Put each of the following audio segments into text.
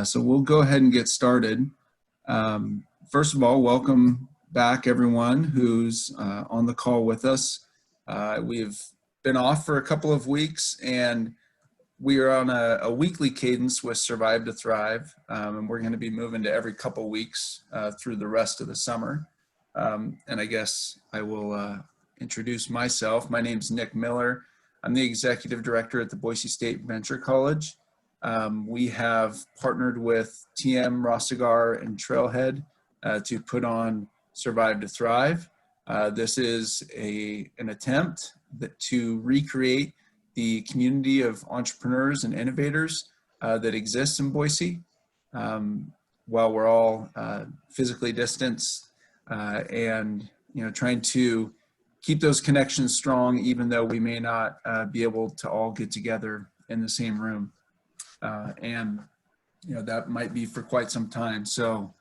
So we'll go ahead and get started. First of all, welcome back everyone who's on the call with us. We've been off for a couple of weeks and we are on a weekly cadence with Survive to Thrive, and we're going to be moving to every couple weeks through the rest of the summer. And I guess I will introduce myself. My name's Nick Miller. I'm the Executive Director at the Boise State Venture College. We have partnered with TM, Rostigar, and Trailhead to put on Survive to Thrive. This is an attempt to recreate the community of entrepreneurs and innovators that exists in Boise while we're all physically distanced and trying to keep those connections strong, even though we may not be able to all get together in the same room. And that might be for quite some time. So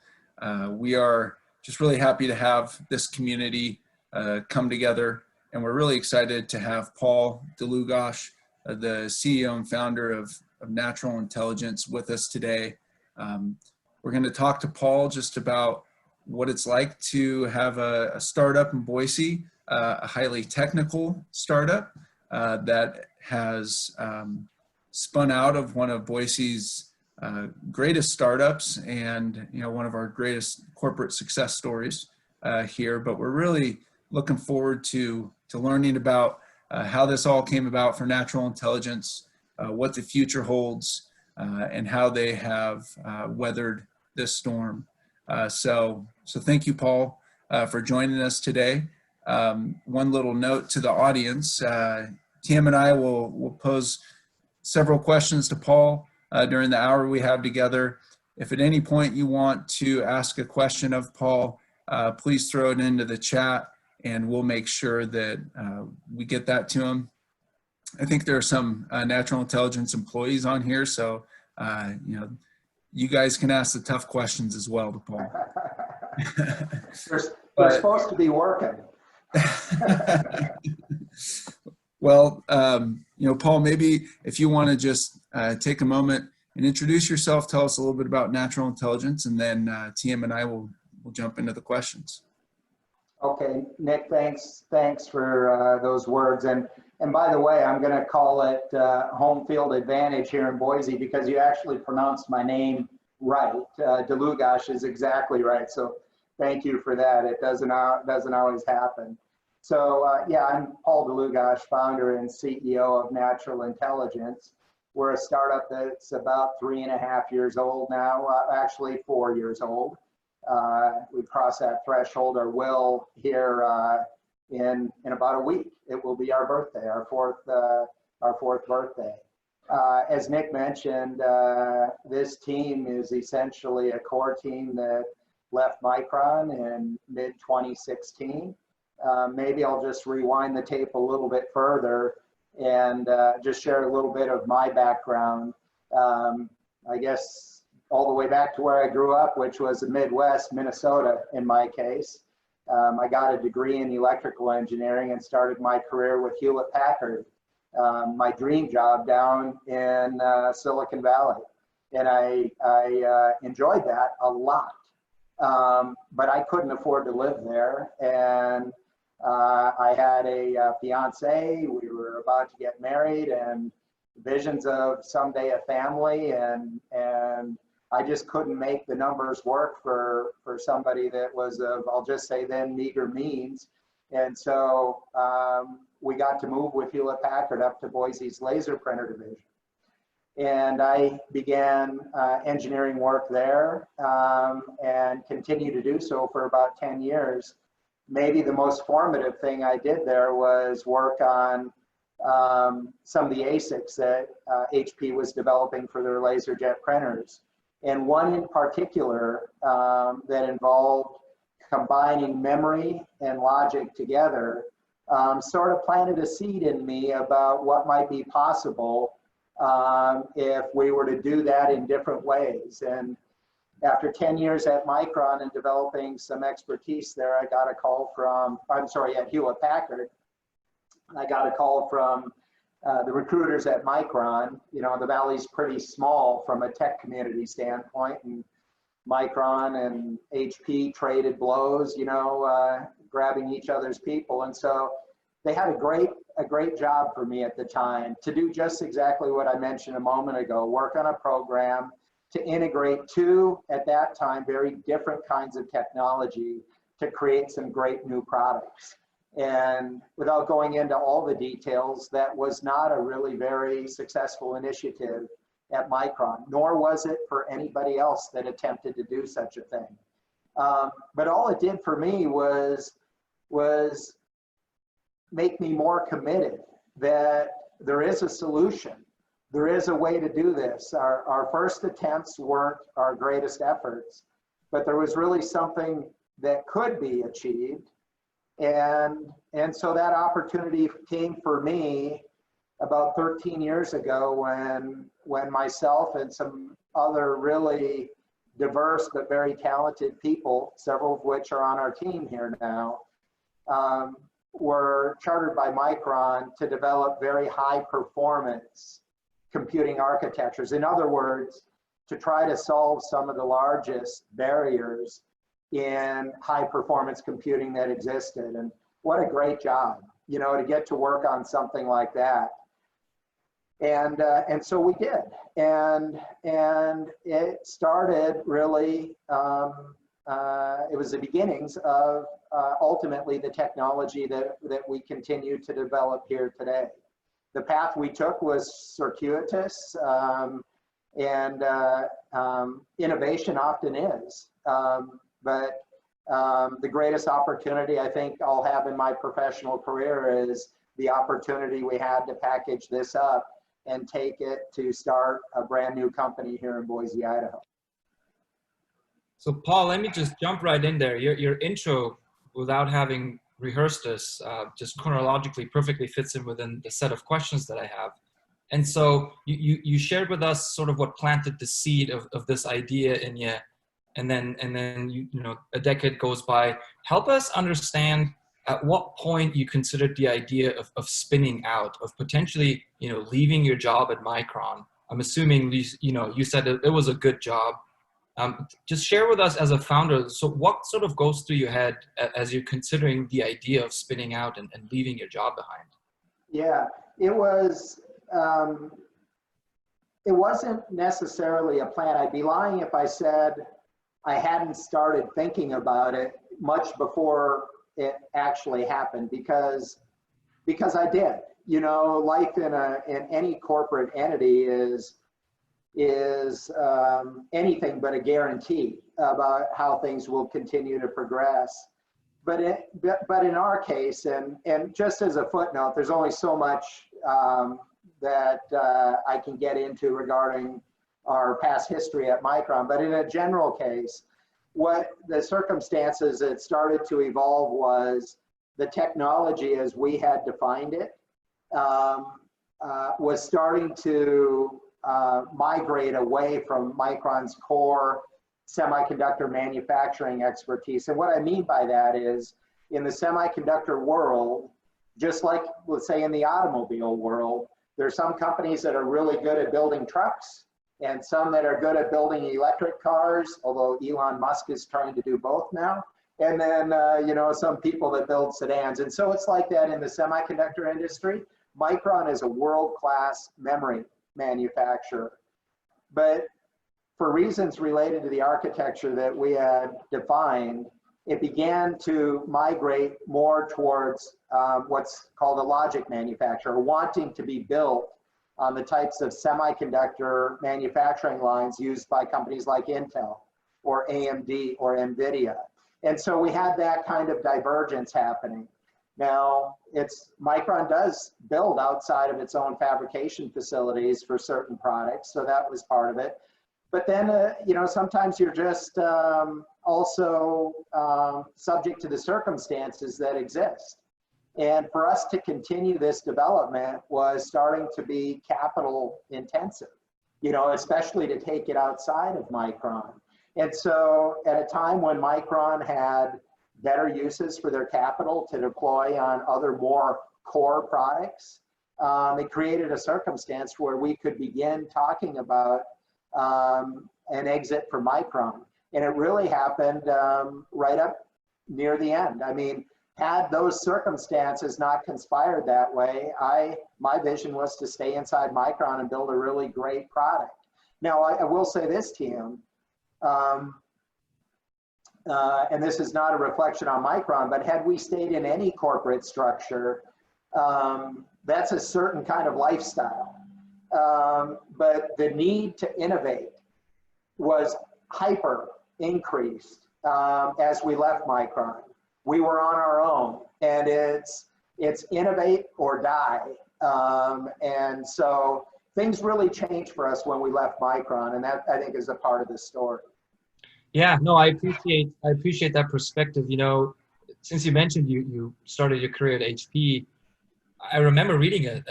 we are just really happy to have this community come together. And we're really excited to have Paul Dlugosch, the CEO and founder of Natural Intelligence, with us today. We're going to talk to Paul just about what it's like to have a startup in Boise, a highly technical startup that has spun out of one of Boise's greatest startups and one of our greatest corporate success stories here. But we're really looking forward to learning about how this all came about for Natural Intelligence, what the future holds, and how they have weathered this storm. So thank you, Paul, for joining us today. One little note to the audience, Tam and I will pose several questions to Paul during the hour we have together. If at any point you want to ask a question of Paul, please throw it into the chat and we'll make sure that we get that to him. I think there are some Natural Intelligence employees on here, so you guys can ask the tough questions as well to Paul. We're supposed to be working. Well, Paul, maybe if you want to just take a moment and introduce yourself, tell us a little bit about Natural Intelligence, and then TM and I will jump into the questions. Okay, Nick, thanks for those words. And by the way, I'm going to call it home field advantage here in Boise because you actually pronounced my name right. Dlugosch is exactly right. So thank you for that. It doesn't always happen. So yeah, I'm Paul Dlugosch, founder and CEO of Natural Intelligence. We're a startup that's about 3.5 years old now, actually 4 years old. We crossed that threshold, or will, here in about a week. It will be our birthday, our fourth birthday. As Nick mentioned, this team is essentially a core team that left Micron in mid-2016. Maybe I'll just rewind the tape a little bit further and just share a little bit of my background. I guess all the way back to where I grew up, which was the Midwest, Minnesota in my case. I got a degree in electrical engineering and started my career with Hewlett-Packard, my dream job down in Silicon Valley. And I enjoyed that a lot, but I couldn't afford to live there. And I had a fiance. We were about to get married and visions of someday a family, and I just couldn't make the numbers work for somebody that was of, I'll just say then, meager means. And so we got to move with Hewlett-Packard up to Boise's laser printer division. And I began engineering work there and continued to do so for about 10 years. Maybe the most formative thing I did there was work on some of the ASICs that HP was developing for their laser jet printers. And one in particular that involved combining memory and logic together sort of planted a seed in me about what might be possible if we were to do that in different ways. And after 10 years at Micron and developing some expertise there, I got a call from, at Hewlett-Packard, I got a call from the recruiters at Micron. You know, the Valley's pretty small from a tech community standpoint, and Micron and HP traded blows, you know, grabbing each other's people. And so they had a great job for me at the time to do just exactly what I mentioned a moment ago, work on a program to integrate two, at that time, very different kinds of technology to create some great new products. And without going into all the details, that was not a really very successful initiative at Micron, nor was it for anybody else that attempted to do such a thing. But all it did for me was make me more committed that there is a solution. There is a way to do this. Our first attempts weren't our greatest efforts, but there was really something that could be achieved. And so that opportunity came for me about 13 years ago when myself and some other really diverse but very talented people, several of which are on our team here now, were chartered by Micron to develop very high performance computing architectures. In other words, to try to solve some of the largest barriers in high performance computing that existed. And what a great job, you know, to get to work on something like that. And so we did. And it started really, it was the beginnings of ultimately the technology that we continue to develop here today. The path we took was circuitous, and innovation often is. But the greatest opportunity I think I'll have in my professional career is the opportunity we had to package this up and take it to start a brand new company here in Boise, Idaho. So Paul, let me just jump right in there. Your intro, without having rehearsed this, just chronologically perfectly fits in within the set of questions that I have. And so you shared with us sort of what planted the seed of this idea in you, and then you know, a decade goes by. Help us understand at what point you considered the idea of spinning out, of potentially, you know, leaving your job at Micron. I'm assuming you said it was a good job. Just share with us as a founder, so what sort of goes through your head as you're considering the idea of spinning out and leaving your job behind? Yeah, it wasn't necessarily a plan. I'd be lying if I said I hadn't started thinking about it much before it actually happened, because I did. You know, life in any corporate entity is anything but a guarantee about how things will continue to progress. But in our case, and just as a footnote, there's only so much that I can get into regarding our past history at Micron. But in a general case, what the circumstances that started to evolve was the technology as we had defined it was starting to migrate away from Micron's core semiconductor manufacturing expertise. And what I mean by that is, in the semiconductor world, just like, let's say, in the automobile world, there are some companies that are really good at building trucks and some that are good at building electric cars, although Elon Musk is trying to do both now. And then, you know, some people that build sedans. And so it's like that in the semiconductor industry. Micron is a world-class memory manufacturer. But for reasons related to the architecture that we had defined, it began to migrate more towards what's called a logic manufacturer, wanting to be built on the types of semiconductor manufacturing lines used by companies like Intel or AMD or NVIDIA. And so we had that kind of divergence happening. Now, Micron does build outside of its own fabrication facilities for certain products, so that was part of it. But then, you know, sometimes you're just also subject to the circumstances that exist. And for us to continue this development was starting to be capital intensive, you know, especially to take it outside of Micron. And so at a time when Micron had better uses for their capital to deploy on other more core products, it created a circumstance where we could begin talking about an exit for Micron. And it really happened right up near the end. I mean, had those circumstances not conspired that way, my vision was to stay inside Micron and build a really great product. Now, I will say this, Tim, and this is not a reflection on Micron, but had we stayed in any corporate structure, that's a certain kind of lifestyle. But the need to innovate was hyper increased as we left Micron. We were on our own, and it's innovate or die. And so things really changed for us when we left Micron, and that, I think, is a part of this story. Yeah, no, I appreciate that perspective. You know, since you mentioned you started your career at HP, I remember reading a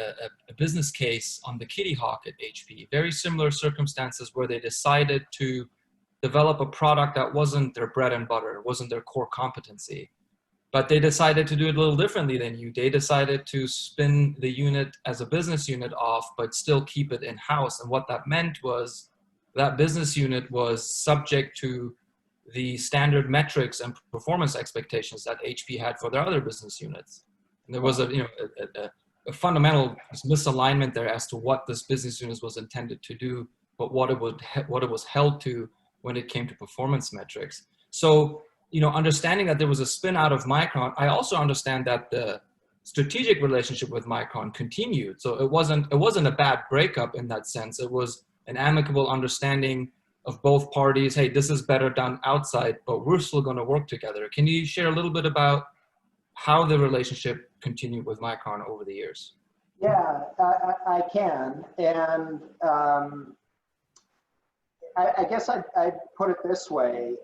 business case on the Kitty Hawk at HP. Very similar circumstances where they decided to develop a product that wasn't their bread and butter, wasn't their core competency. But they decided to do it a little differently than you. They decided to spin the unit as a business unit off, but still keep it in-house. And what that meant was that business unit was subject to the standard metrics and performance expectations that HP had for their other business units. And there was a fundamental misalignment there as to what this business unit was intended to do, but what it was held to when it came to performance metrics. So, you know, understanding that there was a spin out of Micron, I also understand that the strategic relationship with Micron continued. So it wasn't a bad breakup in that sense. It was an amicable understanding of both parties. Hey, this is better done outside, but we're still going to work together. Can you share a little bit about how the relationship continued with Micron over the years? Yeah, I can. And I guess I'd put it this way.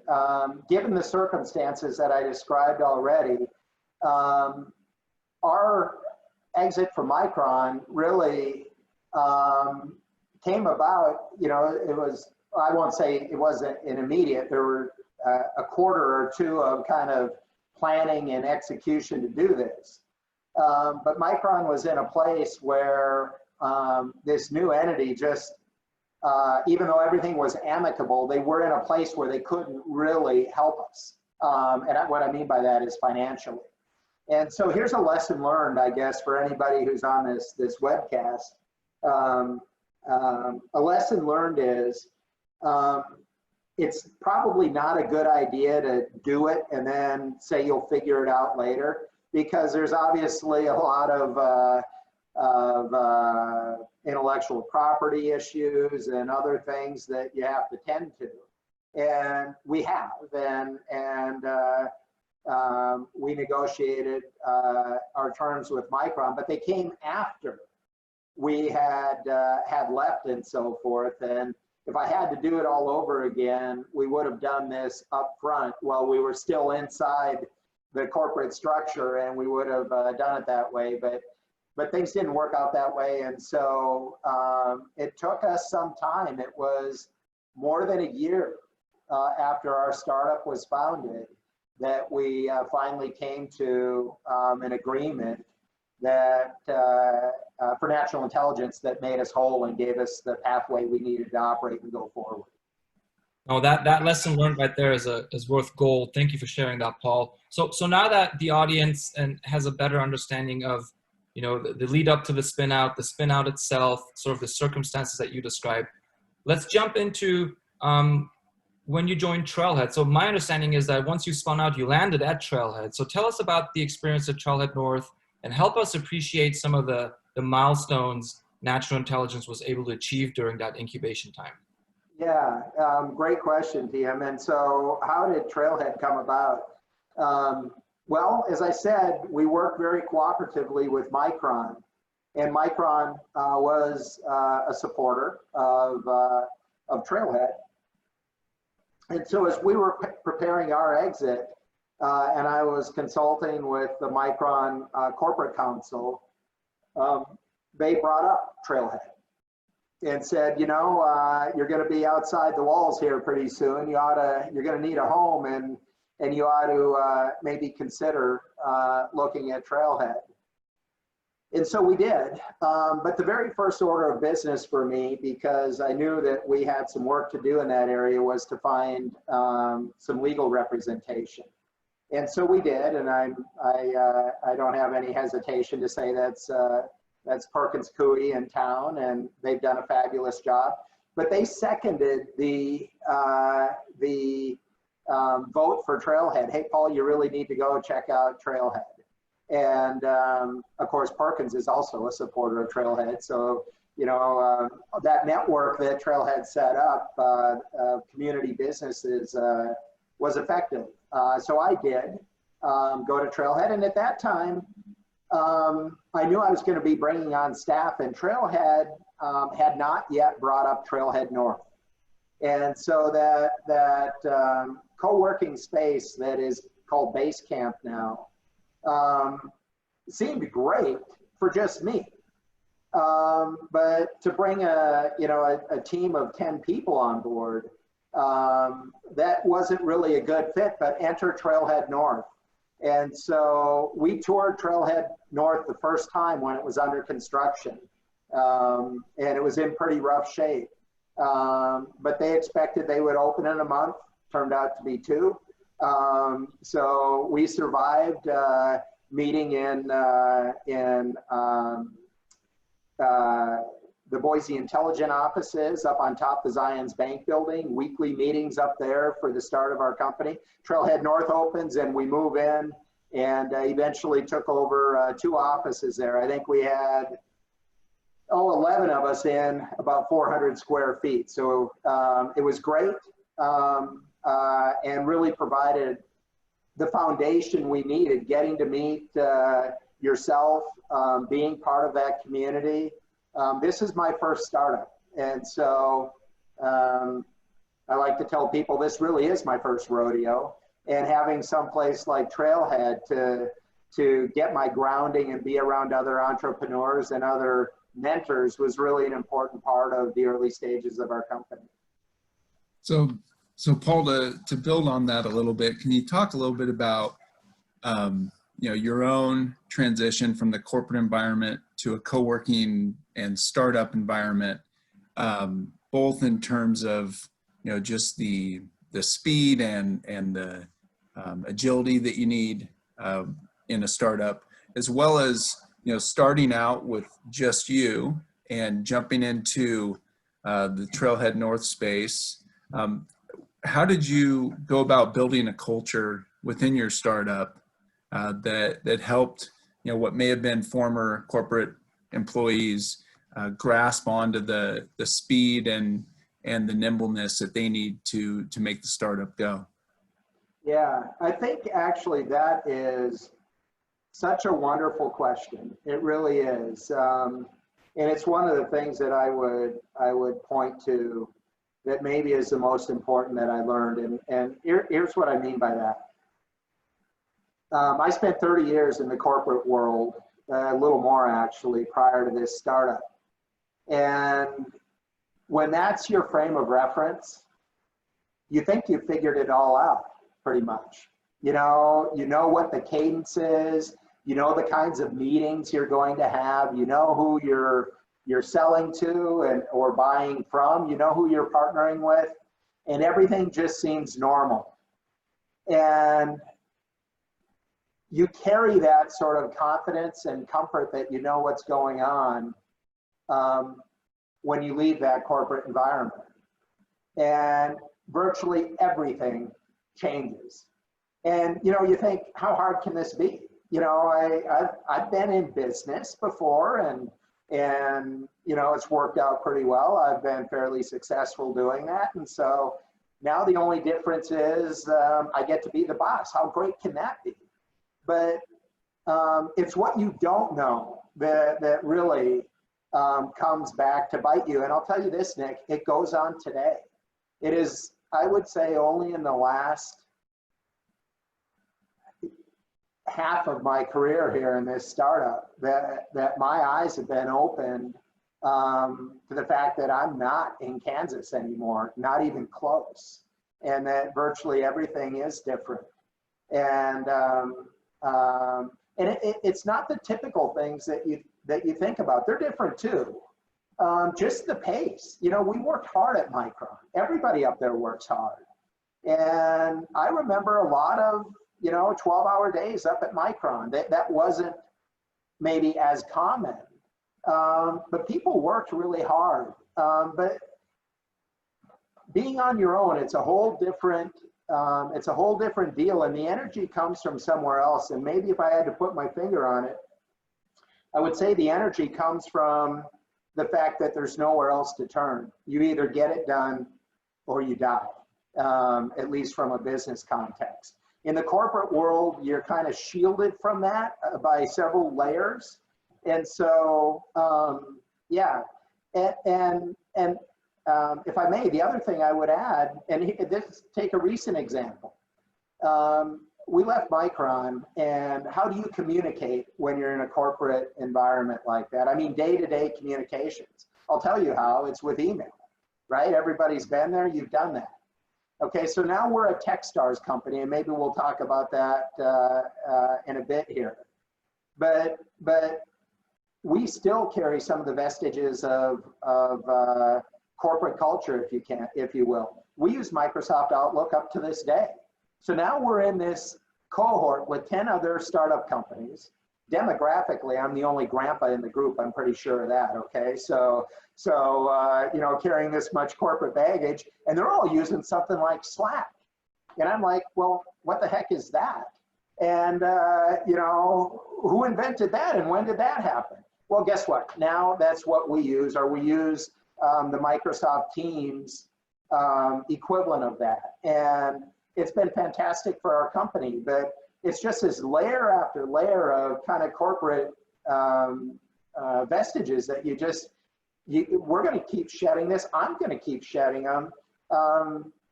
Given the circumstances that I described already, our exit from Micron really came about, you know, it was, I won't say it wasn't an immediate, there were a quarter or two of kind of planning and execution to do this. But Micron was in a place where this new entity just, even though everything was amicable, they were in a place where they couldn't really help us. And what I mean by that is financially. And so here's a lesson learned, I guess, for anybody who's on this webcast. A lesson learned is it's probably not a good idea to do it and then say you'll figure it out later, because there's obviously a lot of intellectual property issues and other things that you have to tend to. And we have, and we negotiated our terms with Micron, but they came after we had left and so forth. And if I had to do it all over again, we would have done this up front while we were still inside the corporate structure, and we would have done it that way. But things didn't work out that way, and so it took us some time. It was more than a year after our startup was founded that we finally came to an agreement that for national intelligence that made us whole and gave us the pathway we needed to operate and go forward. Oh, that lesson learned right there is worth gold. Thank you for sharing that, Paul. So now that the audience has a better understanding of, you know, the lead up to the spin out itself, sort of the circumstances that you described, let's jump into when you joined Trailhead. So my understanding is that once you spun out, you landed at Trailhead. So tell us about the experience at Trailhead North and help us appreciate some of the milestones national intelligence was able to achieve during that incubation time. Yeah, great question, TM. And so how did Trailhead come about? Well, as I said, we worked very cooperatively with Micron, and Micron was a supporter of Trailhead. And so as we were preparing our exit, and I was consulting with the Micron Corporate Council, they brought up Trailhead and said, you know, you're going to be outside the walls here pretty soon. You're going to need a home, and you ought to maybe consider looking at Trailhead. And so we did, but the very first order of business for me, because I knew that we had some work to do in that area, was to find some legal representation. And so we did, and I don't have any hesitation to say that's Perkins Coie in town, and they've done a fabulous job. But they seconded the vote for Trailhead. Hey, Paul, you really need to go check out Trailhead. And of course, Perkins is also a supporter of Trailhead. So, you know, that network that Trailhead set up, community businesses, was effective. So I did go to Trailhead. And at that time, I knew I was going to be bringing on staff, and Trailhead had not yet brought up Trailhead North. And so that co-working space that is called Base Camp now, seemed great for just me. But to bring a team of 10 people on board, that wasn't really a good fit, but enter Trailhead North. And so we toured Trailhead North the first time when it was under construction. And it was in pretty rough shape. But they expected they would open in a month, turned out to be 2. So we survived meeting in the Boise Intelligent offices up on top of Zion's Bank building, weekly meetings up there for the start of our company. Trailhead North opens and we move in, and eventually took over 2 offices there. I think we had 11 of us in about 400 square feet. So it was great, and really provided the foundation we needed, getting to meet yourself, being part of that community. This is my first startup. And so I like to tell people this really is my first rodeo, and having some place like Trailhead to get my grounding and be around other entrepreneurs and other mentors was really an important part of the early stages of our company. So Paul, to build on that a little bit, can you talk a little bit about your own transition from the corporate environment to a co-working and startup environment, both in terms of just the speed and the agility that you need in a startup, as well as starting out with just you and jumping into the Trailhead North space. How did you go about building a culture within your startup that helped what may have been former corporate employees grasp onto the speed and the nimbleness that they need to make the startup go? Yeah, I think actually that is such a wonderful question. It really is. And it's one of the things that I would point to that maybe is the most important that I learned. And here's what I mean by that. I spent 30 years in the corporate world, a little more actually, prior to this startup. And when that's your frame of reference, you think you figured it all out pretty much. You know what the cadence is, the kinds of meetings you're going to have, who you're selling to or buying from, who you're partnering with, and everything just seems normal. And you carry that sort of confidence and comfort that you know what's going on when you leave that corporate environment. And virtually everything changes. And you think, how hard can this be? I've been in business before, and it's worked out pretty well. I've been fairly successful doing that. And so now the only difference is I get to be the boss. How great can that be? But it's what you don't know that really comes back to bite you. And I'll tell you this, Nick, it goes on today. It is, I would say, only in the last half of my career here in this startup that my eyes have been opened to the fact that I'm not in Kansas anymore, not even close, and that virtually everything is different. And it's not the typical things that you think about. They're different too. Just the pace. You know, we worked hard at Micron. Everybody up there works hard. And I remember a lot of, you know, 12-hour days up at Micron. That wasn't maybe as common. But people worked really hard. But being on your own, it's a whole different deal, and the energy comes from somewhere else. And maybe if I had to put my finger on it, I would say the energy comes from the fact that there's nowhere else to turn. You either get it done or you die, at least from a business context. In the corporate world, you're kind of shielded from that by several layers. And so, yeah, and if I may, the other thing I would add, and take a recent example. We left Micron, and how do you communicate when you're in a corporate environment like that? I mean, day-to-day communications. I'll tell you how, it's with email, right? Everybody's been there, you've done that. Okay, so now we're a Techstars company, and maybe we'll talk about that in a bit here. But we still carry some of the vestiges of corporate culture, if you will. We use Microsoft Outlook up to this day. So now we're in this cohort with 10 other startup companies. Demographically, I'm the only grandpa in the group. I'm pretty sure of that. Okay, so you know, carrying this much corporate baggage, and they're all using something like Slack, and I'm like, well, what the heck is that? And you know, who invented that, and when did that happen? Well, guess what? Now that's what we use, or we use the Microsoft Teams equivalent of that, and it's been fantastic for our company. But it's just this layer after layer of kind of corporate vestiges that we're going to keep shedding this. I'm going to keep shedding them.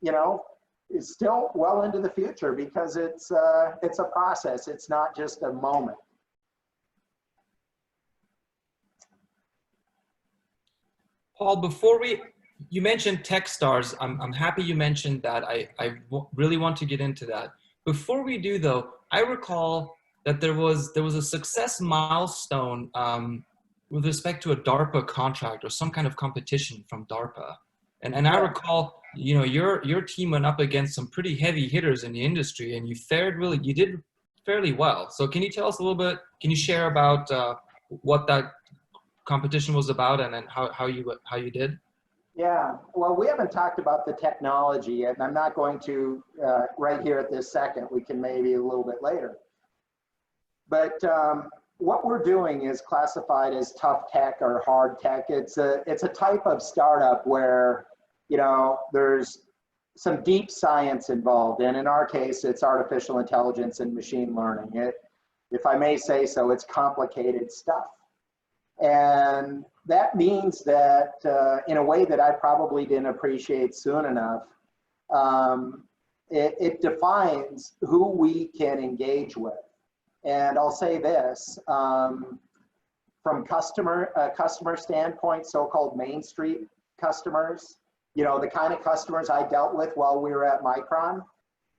You know, it's still well into the future because it's a process. It's not just a moment. Paul, you mentioned Techstars. I'm happy you mentioned that. I really want to get into that. Before we do though, I recall that there was a success milestone with respect to a DARPA contract or some kind of competition from DARPA. And I recall, you know, your team went up against some pretty heavy hitters in the industry, and you did fairly well. So can you tell us a little bit, can you share about what that competition was about, and then how you did? Yeah, well, we haven't talked about the technology yet, and I'm not going to right here at this second. We can maybe a little bit later. But what we're doing is classified as tough tech or hard tech. It's a type of startup where, you know, there's some deep science involved, and in our case, it's artificial intelligence and machine learning. If I may say so, it's complicated stuff. And that means that in a way that I probably didn't appreciate soon enough, it defines who we can engage with. And I'll say this, from customer standpoint, so-called Main Street customers, you know, the kind of customers I dealt with while we were at Micron,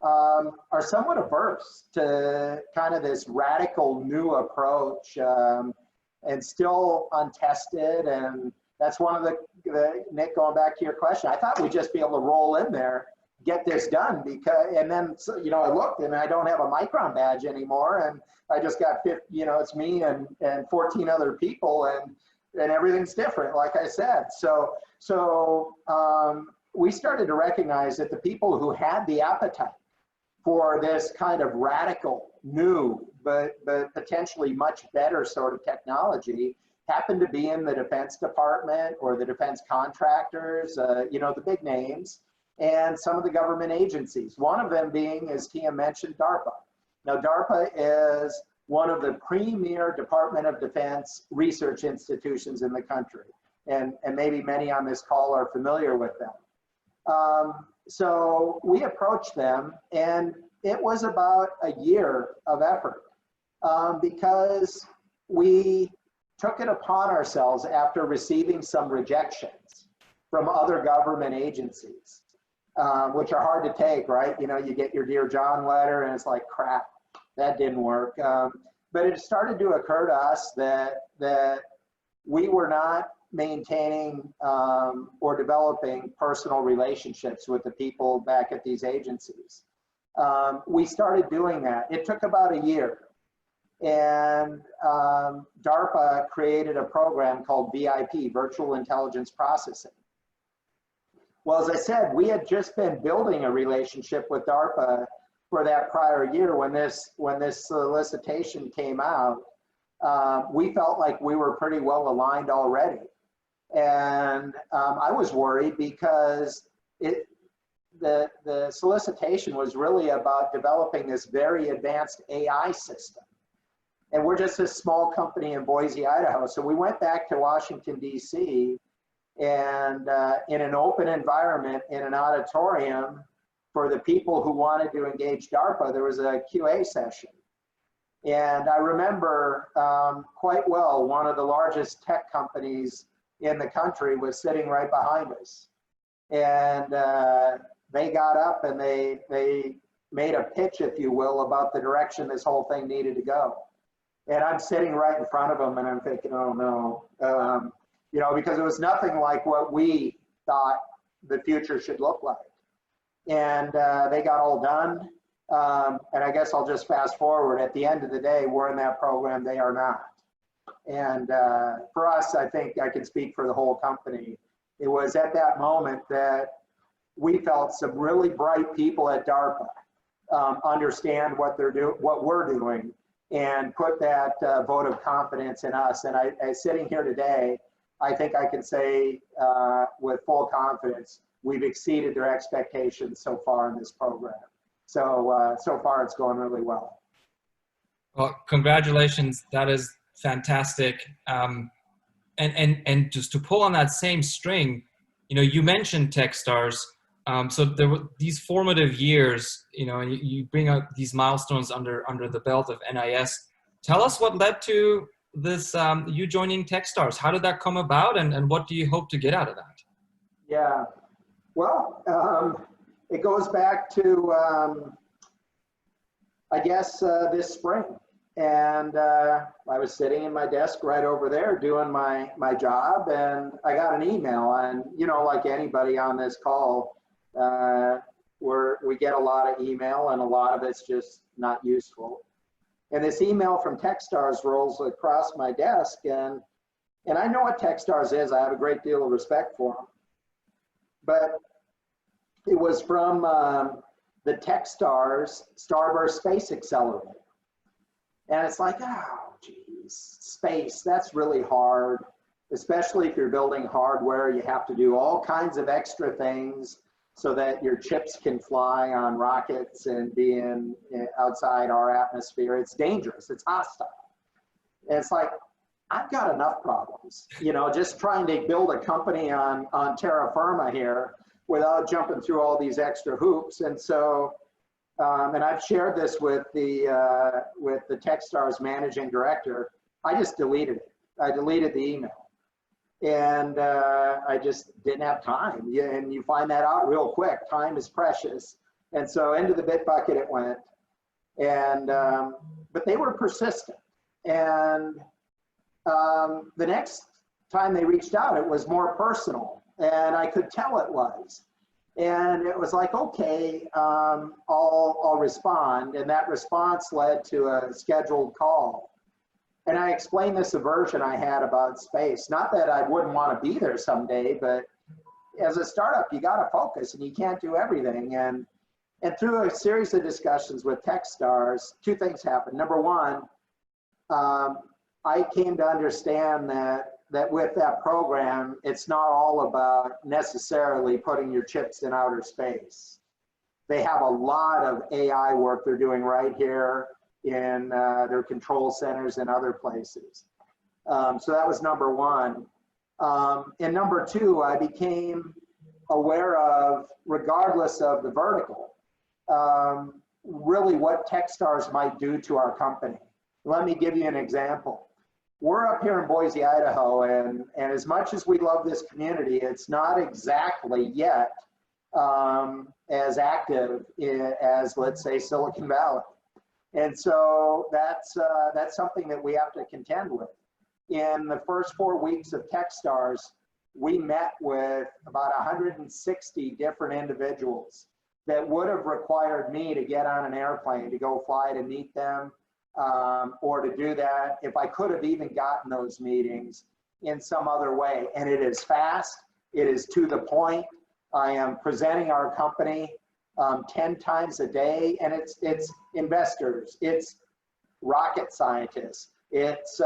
are somewhat averse to kind of this radical new approach, and still untested. And that's one of the Nick, going back to your question, I thought we'd just be able to roll in there, get this done, and then, you know, I looked and I don't have a Micron badge anymore, and I just got 50, you know, it's me and 14 other people, and everything's different, like I said. So we started to recognize that the people who had the appetite for this kind of radical, new, but potentially much better sort of technology happened to be in the Defense Department or the defense contractors, you know, the big names, and some of the government agencies. One of them being, as Tia mentioned, DARPA. Now, DARPA is one of the premier Department of Defense research institutions in the country, and maybe many on this call are familiar with them. So we approached them, and it was about a year of effort, because we took it upon ourselves after receiving some rejections from other government agencies, which are hard to take, right? You know, you get your Dear John letter and it's like, crap, that didn't work. but it started to occur to us that we were not maintaining or developing personal relationships with the people back at these agencies. We started doing that. It took about a year. And DARPA created a program called VIP, Virtual Intelligence Processing. Well, as I said, we had just been building a relationship with DARPA for that prior year when this solicitation came out. We felt like we were pretty well aligned already. And I was worried because the solicitation was really about developing this very advanced AI system. And we're just a small company in Boise, Idaho. So we went back to Washington, D.C., and in an open environment, in an auditorium, for the people who wanted to engage DARPA, there was a QA session. And I remember quite well, one of the largest tech companies in the country was sitting right behind us. And they got up and they made a pitch, if you will, about the direction this whole thing needed to go. And I'm sitting right in front of them and I'm thinking, oh no, you know, because it was nothing like what we thought the future should look like. And they got all done. And I guess I'll just fast forward. At the end of the day, we're in that program, they are not. And for us, I think I can speak for the whole company. It was at that moment that we felt some really bright people at DARPA understand what we're doing, and put that vote of confidence in us. And I sitting here today, I think I can say with full confidence, we've exceeded their expectations so far in this program. So, so far it's going really well. Well, congratulations. That is fantastic. And just to pull on that same string, you know, you mentioned Techstars. So there were these formative years, you know, and you bring out these milestones under the belt of NIS. Tell us what led to this, you joining Techstars. How did that come about, and what do you hope to get out of that? Yeah, well, it goes back to, I guess, this spring. And I was sitting in my desk right over there doing my job, and I got an email. And, you know, like anybody on this call, we get a lot of email, and a lot of it's just not useful. And this email from Techstars rolls across my desk, and I know what Techstars is. I have a great deal of respect for them. But it was from the Techstars Starburst Space Accelerator. And it's like, oh, geez, space, that's really hard, especially if you're building hardware. You have to do all kinds of extra things so that your chips can fly on rockets and be outside our atmosphere. It's dangerous, it's hostile. And it's like, I've got enough problems, you know, just trying to build a company on terra firma here without jumping through all these extra hoops. And so, and I've shared this with the Techstars managing director. I just deleted it. I deleted the email. And I just didn't have time. Yeah, and you find that out real quick. Time is precious. And so into the bit bucket it went. And, but they were persistent. And the next time they reached out, it was more personal. And I could tell it was. And it was like, okay, I'll respond. And that response led to a scheduled call. And I explained this aversion I had about space. Not that I wouldn't want to be there someday, but as a startup, you got to focus and you can't do everything. And through a series of discussions with Techstars, two things happened. Number one, I came to understand that with that program, it's not all about necessarily putting your chips in outer space. They have a lot of AI work they're doing right here in their control centers and other places. So that was number one. And number two, I became aware of, regardless of the vertical, really what Techstars might do to our company. Let me give you an example. We're up here in Boise, Idaho, and as much as we love this community, it's not exactly yet as active as, let's say, Silicon Valley. And so that's something that we have to contend with. In the first 4 weeks of Techstars, we met with about 160 different individuals that would have required me to get on an airplane to go fly to meet them, or to do that if I could have even gotten those meetings in some other way. And it is fast, it is to the point. I am presenting our company 10 times a day, and it's investors, it's rocket scientists, it's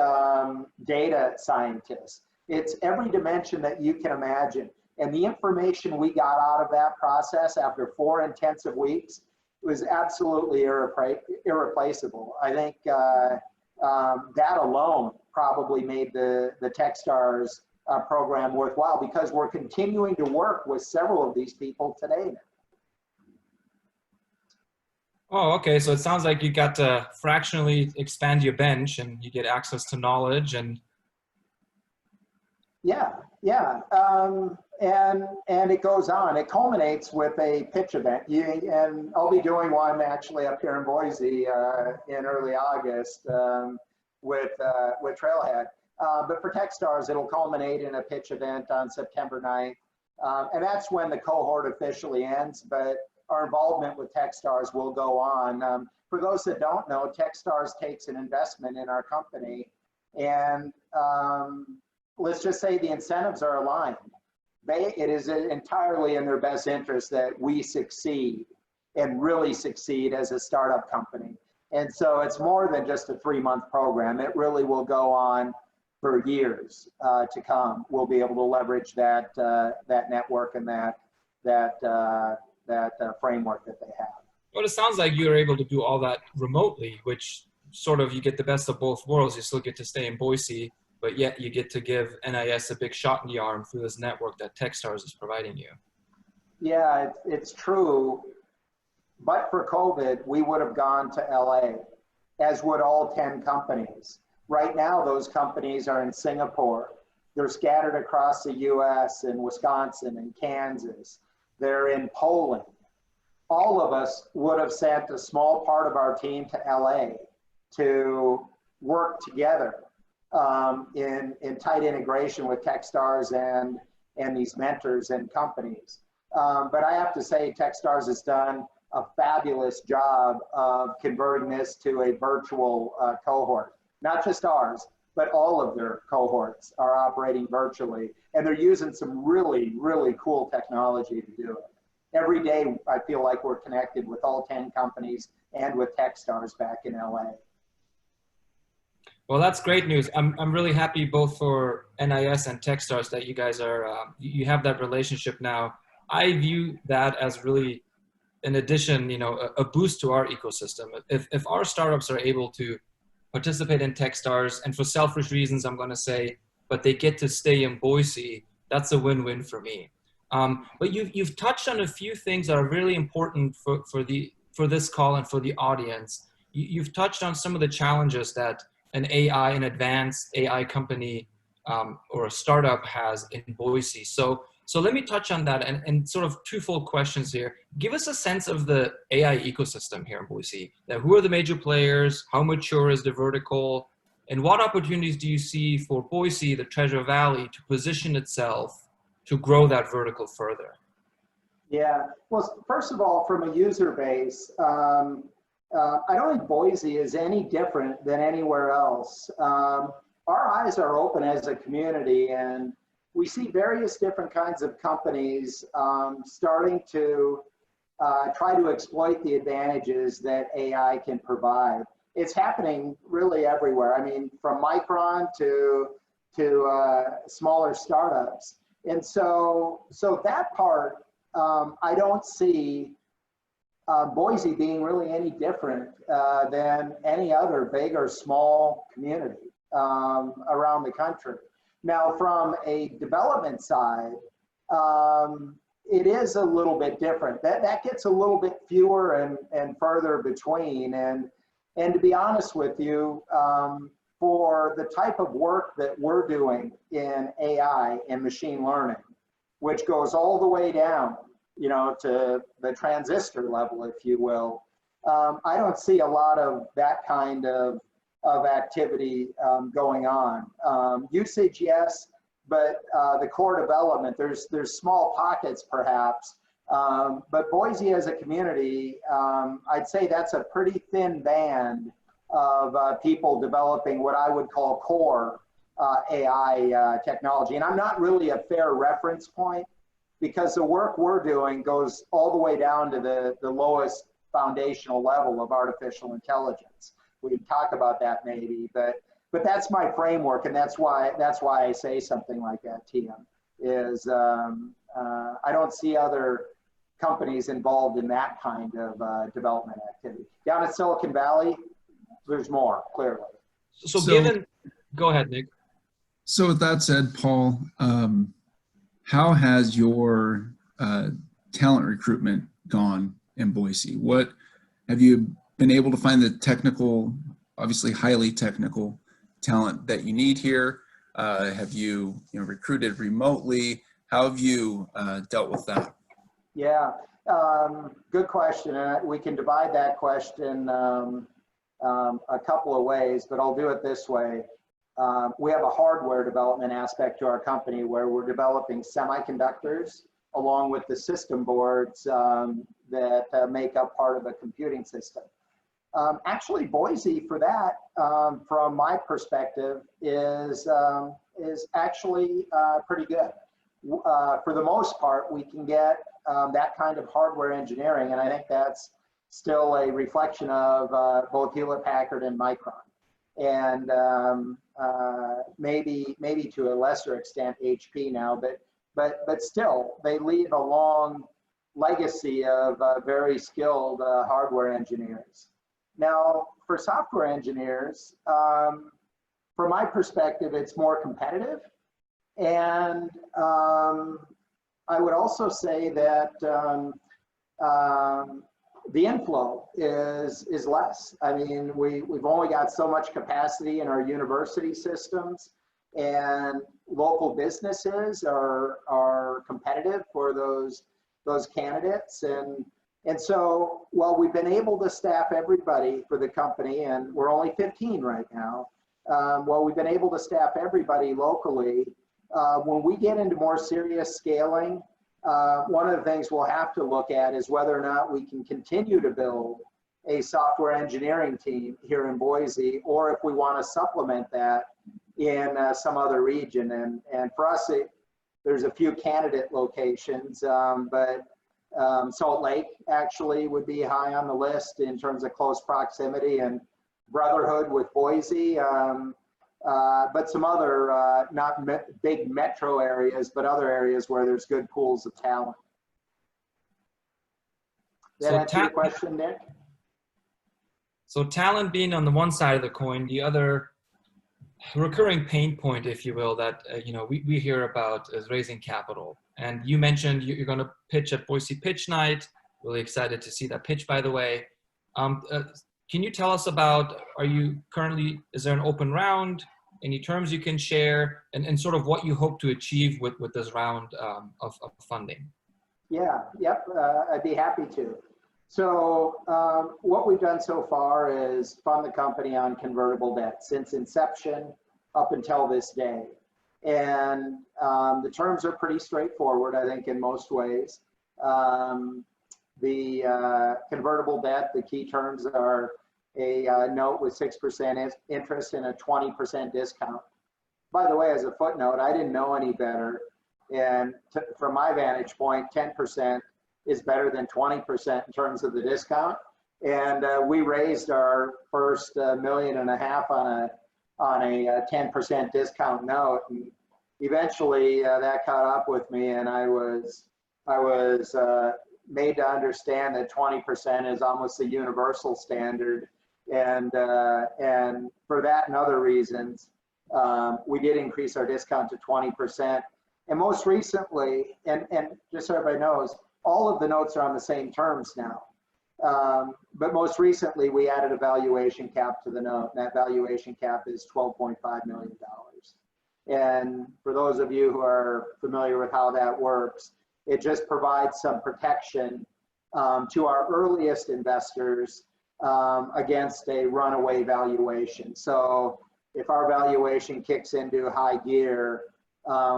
data scientists, it's every dimension that you can imagine. And the information we got out of that process after 4 intensive weeks was absolutely irreplaceable. I think that alone probably made the Techstars program worthwhile, because we're continuing to work with several of these people today. Oh, okay. So it sounds like you got to fractionally expand your bench and you get access to knowledge and. Yeah. And it goes on. It culminates with a pitch event. And I'll be doing one actually up here in Boise in early August with Trailhead. But for Techstars, it'll culminate in a pitch event on September 9th. And that's when the cohort officially ends, but our involvement with Techstars will go on. For those that don't know, Techstars takes an investment in our company, and let's just say the incentives are aligned. It is entirely in their best interest that we succeed and really succeed as a startup company. And so it's more than just a 3-month program. It really will go on for years to come. We'll be able to leverage that network and that framework that they have. Well, it sounds like you're able to do all that remotely, which sort of you get the best of both worlds. You still get to stay in Boise, but yet you get to give NIS a big shot in the arm through this network that Techstars is providing you. Yeah, it's true. But for COVID, we would have gone to LA, as would all 10 companies. Right now, those companies are in Singapore. They're scattered across the US and Wisconsin and Kansas. They're in Poland. All of us would have sent a small part of our team to LA to work together in tight integration with Techstars and these mentors and companies. But I have to say, Techstars has done a fabulous job of converting this to a virtual cohort. Not just ours, but all of their cohorts are operating virtually. And they're using some really, really cool technology to do it. Every day, I feel like we're connected with all 10 companies and with Techstars back in LA. Well, that's great news. I'm really happy both for NIS and Techstars that you guys are, you have that relationship now. I view that as really, in addition, you know, a boost to our ecosystem. If our startups are able to participate in Techstars, and for selfish reasons, I'm going to say, but they get to stay in Boise, that's a win-win for me. But you've touched on a few things that are really important for this call and for the audience. You've touched on some of the challenges that an advanced AI company or a startup has in Boise. So let me touch on that and sort of twofold questions here. Give us a sense of the AI ecosystem here in Boise. Who are the major players? How mature is the vertical? And what opportunities do you see for Boise, the Treasure Valley, to position itself to grow that vertical further? Yeah, well, first of all, from a user base, I don't think Boise is any different than anywhere else. Our eyes are open as a community, and we see various different kinds of companies starting to try to exploit the advantages that AI can provide. It's happening really everywhere. I mean, from Micron to smaller startups. And so that part, I don't see Boise being really any different than any other big or small community around the country. Now, from a development side, it is a little bit different. That gets a little bit fewer and further between. And to be honest with you, for the type of work that we're doing in AI and machine learning, which goes all the way down, you know, to the transistor level, if you will, I don't see a lot of that kind of activity going on. Usage, yes, but the core development, there's small pockets perhaps, but Boise as a community, I'd say that's a pretty thin band of people developing what I would call core AI technology. And I'm not really a fair reference point because the work we're doing goes all the way down to the lowest foundational level of artificial intelligence. We can talk about that maybe, but that's my framework, and that's why I say something like that, TM, is I don't see other companies involved in that kind of development activity. Down at Silicon Valley, there's more, clearly. So given, go ahead, Nick. So with that said, Paul, how has your talent recruitment gone in Boise? What have you been able to find the technical, obviously highly technical talent that you need here? Have you, recruited remotely? How have you dealt with that? Yeah, good question. We can divide that question a couple of ways, but I'll do it this way. We have a hardware development aspect to our company where we're developing semiconductors along with the system boards that make up part of a computing system. Actually, Boise, for that, from my perspective, is actually pretty good. For the most part, we can get that kind of hardware engineering, and I think that's still a reflection of both Hewlett-Packard and Micron, and maybe to a lesser extent HP now, but still they leave a long legacy of very skilled hardware engineers. Now, for software engineers, from my perspective, it's more competitive. And I would also say that the inflow is less. I mean, we've only got so much capacity in our university systems, and local businesses are competitive for those candidates. And so while we've been able to staff everybody for the company, and we're only 15 right now, while we've been able to staff everybody locally, when we get into more serious scaling, one of the things we'll have to look at is whether or not we can continue to build a software engineering team here in Boise, or if we want to supplement that in some other region. And for us, there's a few candidate locations, but Salt Lake actually would be high on the list in terms of close proximity and brotherhood with Boise. But some other, not big metro areas, but other areas where there's good pools of talent. Does that answer your question, Nick? So talent being on the one side of the coin, the other recurring pain point, if you will, that we hear about is raising capital. And you mentioned you're going to pitch at Boise Pitch Night. Really excited to see that pitch, by the way. Can you tell us about, is there an open round, any terms you can share, and sort of what you hope to achieve with this round of funding? Yeah, yep, I'd be happy to. So what we've done so far is fund the company on convertible debt since inception up until this day. And the terms are pretty straightforward, I think, in most ways. The convertible debt, the key terms are a note with 6% interest and a 20% discount. By the way, as a footnote, I didn't know any better. And from my vantage point, 10% is better than 20% in terms of the discount. And we raised our first $1.5 million on a 10% discount note. And eventually that caught up with me, and I was made to understand that 20% is almost the universal standard. And for that and other reasons, we did increase our discount to 20%. And most recently, and just so everybody knows, all of the notes are on the same terms now. But most recently, we added a valuation cap to the note, and that valuation cap is $12.5 million. And for those of you who are familiar with how that works, it just provides some protection to our earliest investors against a runaway valuation. So if our valuation kicks into high gear,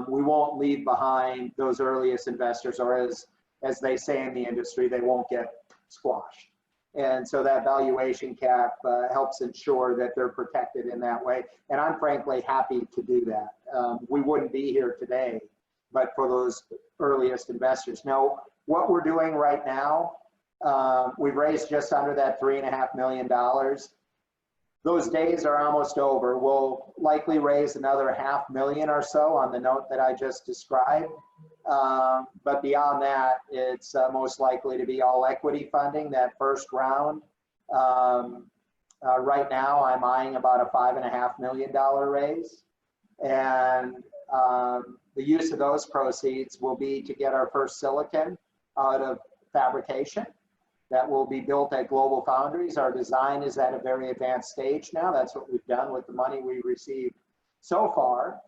we won't leave behind those earliest investors, or as they say in the industry, they won't get squashed. And so that valuation cap helps ensure that they're protected in that way. And I'm frankly happy to do that. We wouldn't be here today, but for those earliest investors. Now, what we're doing right now, we've raised just under that $3.5 million. Those days are almost over. We'll likely raise another $500,000 or so on the note that I just described. But beyond that, it's most likely to be all equity funding, that first round. Right now, I'm eyeing about a $5.5 million raise. And the use of those proceeds will be to get our first silicon out of fabrication. That will be built at Global Foundries. Our design is at a very advanced stage now. That's what we've done with the money we received so far.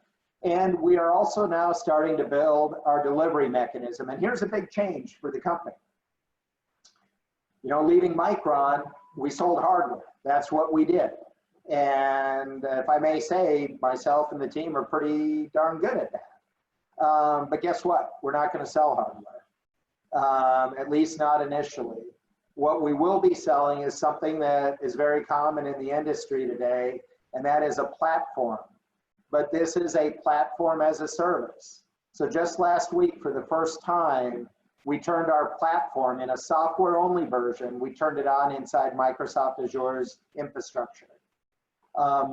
And we are also now starting to build our delivery mechanism. And here's a big change for the company. You know, leaving Micron, we sold hardware. That's what we did. And if I may say, myself and the team are pretty darn good at that. But guess what? We're not going to sell hardware, at least not initially. What we will be selling is something that is very common in the industry today, and that is a platform. But this is a platform as a service. So just last week, for the first time, we turned our platform in a software-only version. We turned it on inside Microsoft Azure's infrastructure.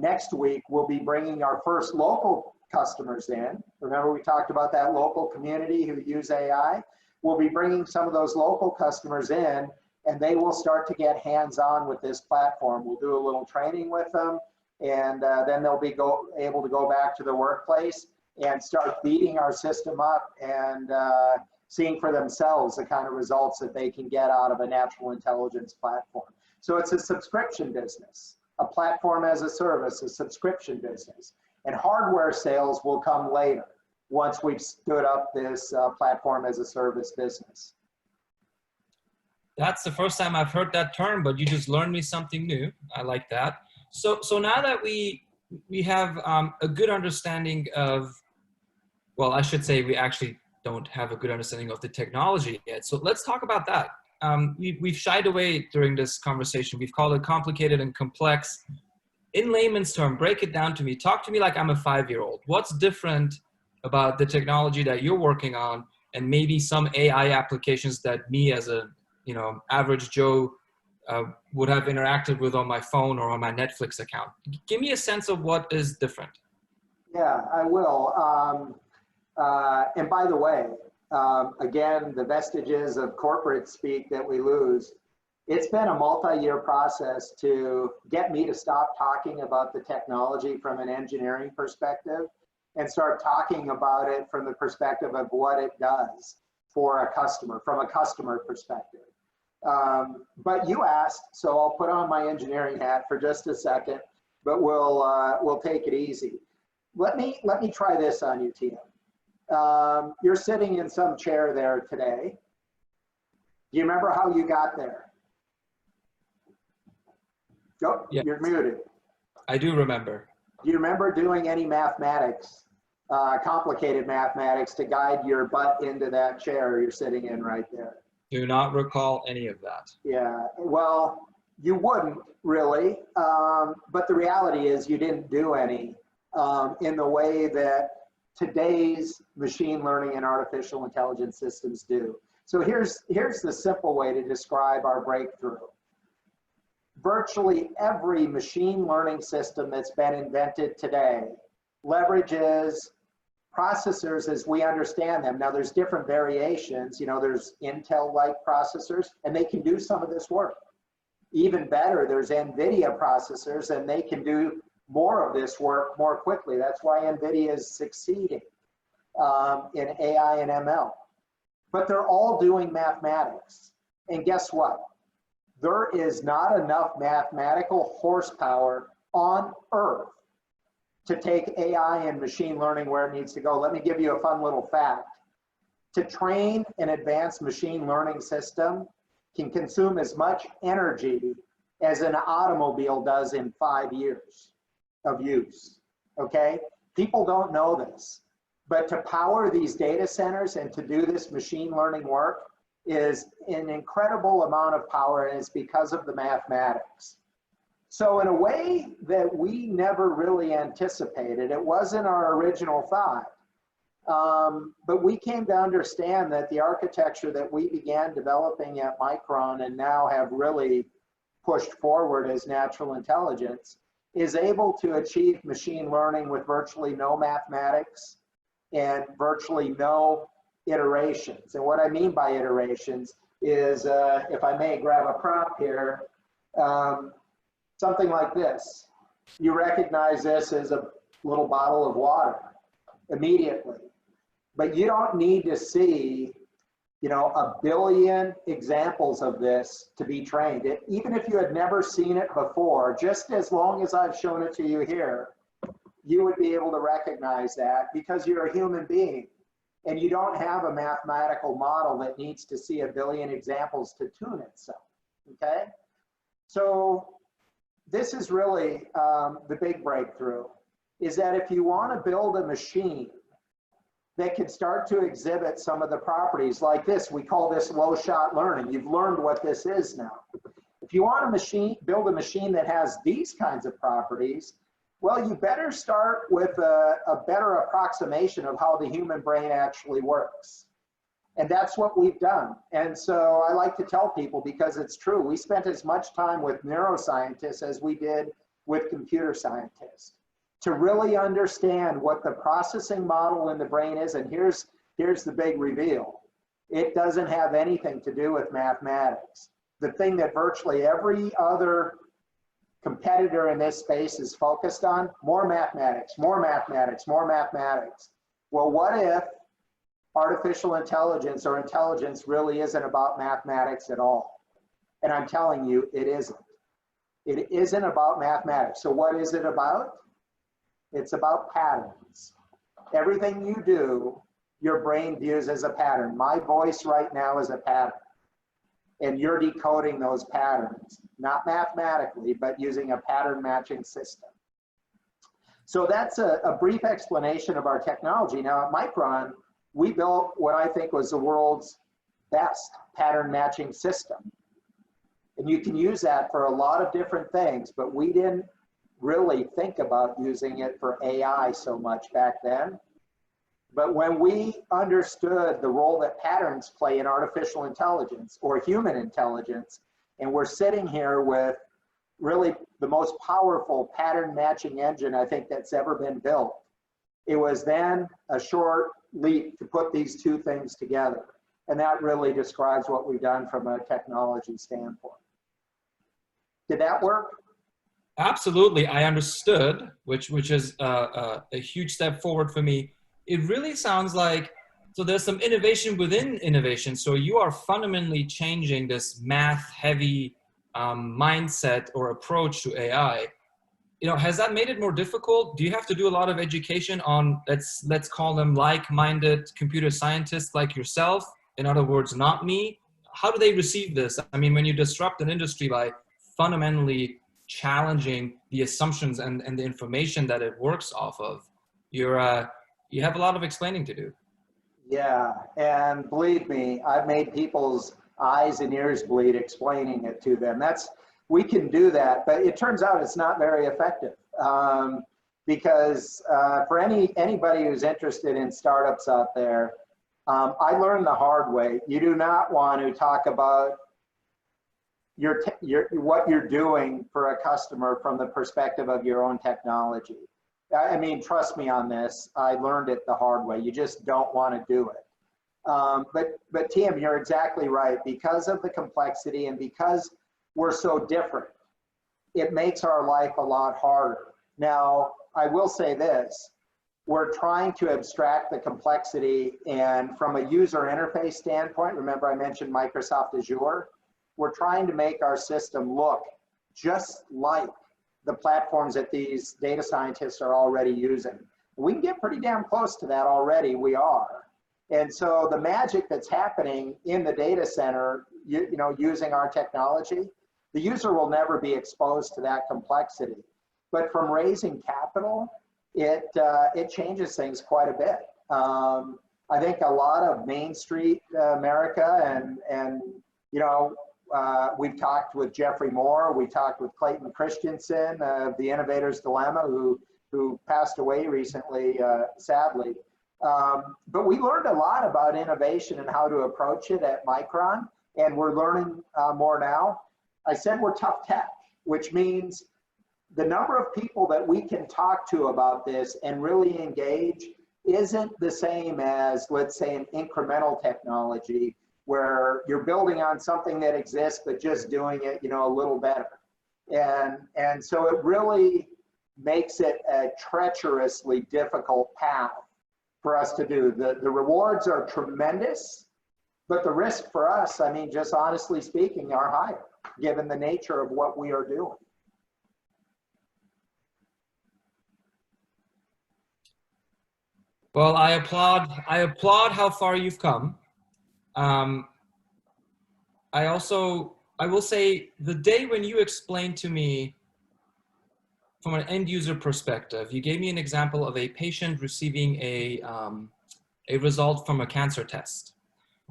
Next week, we'll be bringing our first local customers in. Remember, we talked about that local community who use AI? We'll be bringing some of those local customers in, and they will start to get hands-on with this platform. We'll do a little training with them, and then they'll be able to go back to the workplace and start beating our system up and seeing for themselves the kind of results that they can get out of a natural intelligence platform. So it's a subscription business, a platform as a service, a subscription business. And hardware sales will come later once we've stood up this platform as a service business. That's the first time I've heard that term, but you just learned me something new. I like that. So now that we have a good understanding of, well, I should say we actually don't have a good understanding of the technology yet. So let's talk about that. We've shied away during this conversation. We've called it complicated and complex. In layman's term, break it down to me. Talk to me like I'm a 5-year-old. What's different about the technology that you're working on and maybe some AI applications that me as a average Joe would have interacted with on my phone or on my Netflix account? Give me a sense of what is different. Yeah, I will. And by the way, again, the vestiges of corporate speak that we lose, it's been a multi-year process to get me to stop talking about the technology from an engineering perspective and start talking about it from the perspective of what it does for a customer, from a customer perspective. But you asked, so I'll put on my engineering hat for just a second, but we'll take it easy. Let me try this on you, Tia. You're sitting in some chair there today. Do you remember how you got there? Go, yes. You're muted. I do remember. Do you remember doing any mathematics, complicated mathematics to guide your butt into that chair you're sitting in right there? Do not recall any of that. Yeah, well, you wouldn't really, but the reality is you didn't do any in the way that today's machine learning and artificial intelligence systems do. So here's the simple way to describe our breakthrough. Virtually every machine learning system that's been invented today leverages processors as we understand them. Now there's different variations, there's Intel-like processors, and they can do some of this work. Even better, there's NVIDIA processors, and they can do more of this work more quickly. That's why NVIDIA is succeeding in AI and ML. But they're all doing mathematics. And guess what? There is not enough mathematical horsepower on Earth to take AI and machine learning where it needs to go. Let me give you a fun little fact. To train an advanced machine learning system can consume as much energy as an automobile does in 5 years of use, okay? People don't know this, but to power these data centers and to do this machine learning work is an incredible amount of power, and it's because of the mathematics. So in a way that we never really anticipated, it wasn't our original thought, but we came to understand that the architecture that we began developing at Micron and now have really pushed forward as natural intelligence is able to achieve machine learning with virtually no mathematics and virtually no iterations. And what I mean by iterations is, if I may grab a prompt here, something like this. You recognize this as a little bottle of water immediately, but you don't need to see, you know, a billion examples of this to be trained. Even if you had never seen it before, just as long as I've shown it to you here, you would be able to recognize that because you're a human being and you don't have a mathematical model that needs to see a billion examples to tune itself, okay? So this is really the big breakthrough, is that if you want to build a machine that can start to exhibit some of the properties like this, we call this low shot learning. You've learned what this is now. If you want to build a machine that has these kinds of properties, well, you better start with a better approximation of how the human brain actually works. And that's what we've done. And so I like to tell people, because it's true, we spent as much time with neuroscientists as we did with computer scientists to really understand what the processing model in the brain is. And here's the big reveal. It doesn't have anything to do with mathematics. The thing that virtually every other competitor in this space is focused on, more mathematics, more mathematics, more mathematics. Well, what if artificial intelligence or intelligence really isn't about mathematics at all? And I'm telling you, it isn't. It isn't about mathematics. So what is it about? It's about patterns. Everything you do, your brain views as a pattern. My voice right now is a pattern. And you're decoding those patterns, not mathematically, but using a pattern matching system. So that's a brief explanation of our technology. Now at Micron, we built what I think was the world's best pattern matching system. And you can use that for a lot of different things, but we didn't really think about using it for AI so much back then. But when we understood the role that patterns play in artificial intelligence or human intelligence, and we're sitting here with really the most powerful pattern matching engine I think that's ever been built, it was then a short leap to put these two things together. And that really describes what we've done from a technology standpoint. Did that work? Absolutely, I understood, which is a huge step forward for me. It really sounds like, so there's some innovation within innovation. So you are fundamentally changing this math-heavy mindset or approach to AI. You know, has that made it more difficult? Do you have to do a lot of education on, let's call them like-minded computer scientists like yourself? In other words, not me. How do they receive this? I mean, when you disrupt an industry by fundamentally challenging the assumptions and the information that it works off of, you have a lot of explaining to do. Yeah, and believe me, I've made people's eyes and ears bleed explaining it to them. We can do that, but it turns out it's not very effective because for anybody who's interested in startups out there, I learned the hard way. You do not want to talk about what you're doing for a customer from the perspective of your own technology. I mean, trust me on this. I learned it the hard way. You just don't want to do it. But Tim, you're exactly right. Because of the complexity and because we're so different, it makes our life a lot harder. Now, I will say this. We're trying to abstract the complexity, and from a user interface standpoint, remember I mentioned Microsoft Azure, we're trying to make our system look just like the platforms that these data scientists are already using. We can get pretty damn close to that already, we are. And so the magic that's happening in the data center, you know, using our technology, The user will never be exposed to that complexity. But from raising capital, it changes things quite a bit. I think a lot of Main Street America and you know, we've talked with Jeffrey Moore, we talked with Clayton Christensen of The Innovator's Dilemma, who passed away recently, sadly. But we learned a lot about innovation and how to approach it at Micron, and we're learning more now. I said we're tough tech, which means the number of people that we can talk to about this and really engage isn't the same as, let's say, an incremental technology where you're building on something that exists, but just doing it, you know, a little better. And so it really makes it a treacherously difficult path for us to do. The rewards are tremendous, but the risk for us, I mean, just honestly speaking, are higher, given the nature of what we are doing. Well, I applaud how far you've come. I will say the day when you explained to me from an end user perspective, you gave me an example of a patient receiving a result from a cancer test.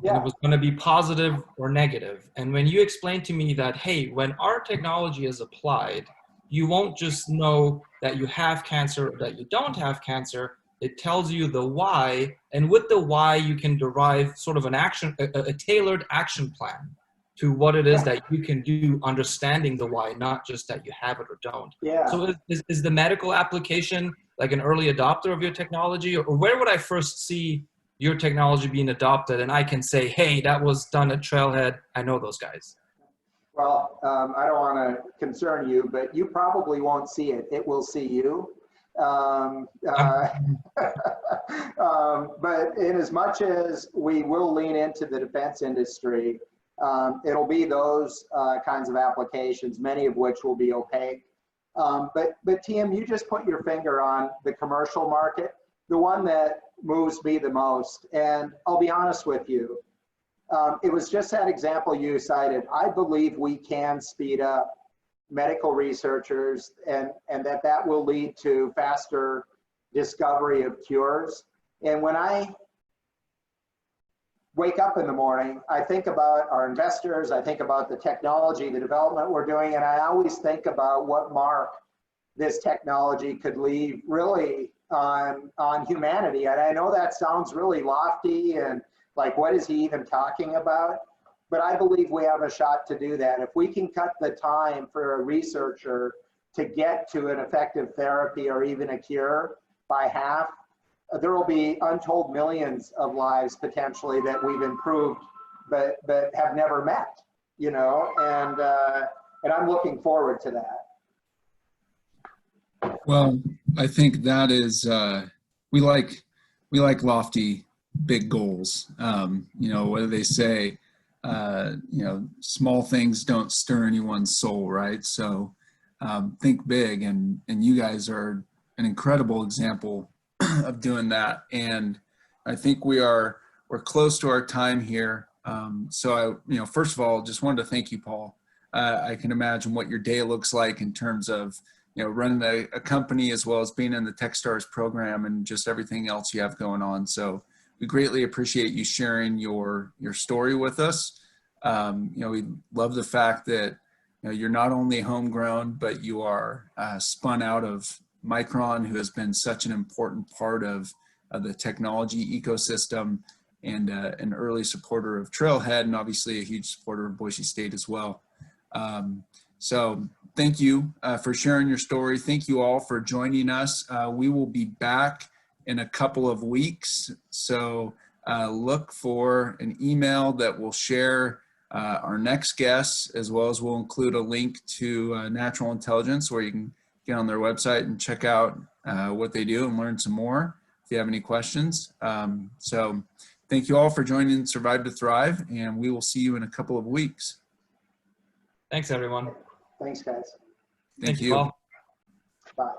Yeah. And it was going to be positive or negative. And when you explained to me that, hey, when our technology is applied, you won't just know that you have cancer or that you don't have cancer. It tells you the why, and with the why, you can derive sort of an action, a tailored action plan to what it is that you can do, understanding the why, not just that you have it or don't. Yeah. So is the medical application like an early adopter of your technology, or where would I first see your technology being adopted and I can say, hey, that was done at Trailhead, I know those guys? Well, I don't want to concern you, but you probably won't see it. It will see you. But in as much as we will lean into the defense industry, it'll be those kinds of applications, many of which will be opaque. But TM, you just put your finger on the commercial market, the one that moves me the most. And I'll be honest with you, it was just that example you cited. I believe we can speed up medical researchers and that will lead to faster discovery of cures. And when I wake up in the morning, I think about our investors, I think about the technology, the development we're doing, and I always think about what mark this technology could leave really on humanity. And I know that sounds really lofty and like, what is he even talking about? But I believe we have a shot to do that. If we can cut the time for a researcher to get to an effective therapy or even a cure by half, there will be untold millions of lives potentially that we've improved, but have never met, you know, and I'm looking forward to that. Well, I think that is, we like lofty, big goals. You know, what do they say? You know, small things don't stir anyone's soul, right? So think big, and you guys are an incredible example of doing that. And I think we're close to our time here. So I, you know, first of all, just wanted to thank you, Paul. I can imagine what your day looks like in terms of, you know, running a company as well as being in the Techstars program and just everything else you have going on. So we greatly appreciate you sharing your story with us. You know, we love the fact that, you know, you're not only homegrown, but you are spun out of Micron, who has been such an important part of the technology ecosystem and an early supporter of Trailhead, and obviously a huge supporter of Boise State as well. So thank you for sharing your story. Thank you all for joining us. We will be back in a couple of weeks. So look for an email that will share our next guests, as well as we'll include a link to Natural Intelligence where you can get on their website and check out what they do and learn some more if you have any questions. So thank you all for joining Survive to Thrive, and we will see you in a couple of weeks. Thanks, everyone. Thanks, guys. Thank you. Paul. Bye.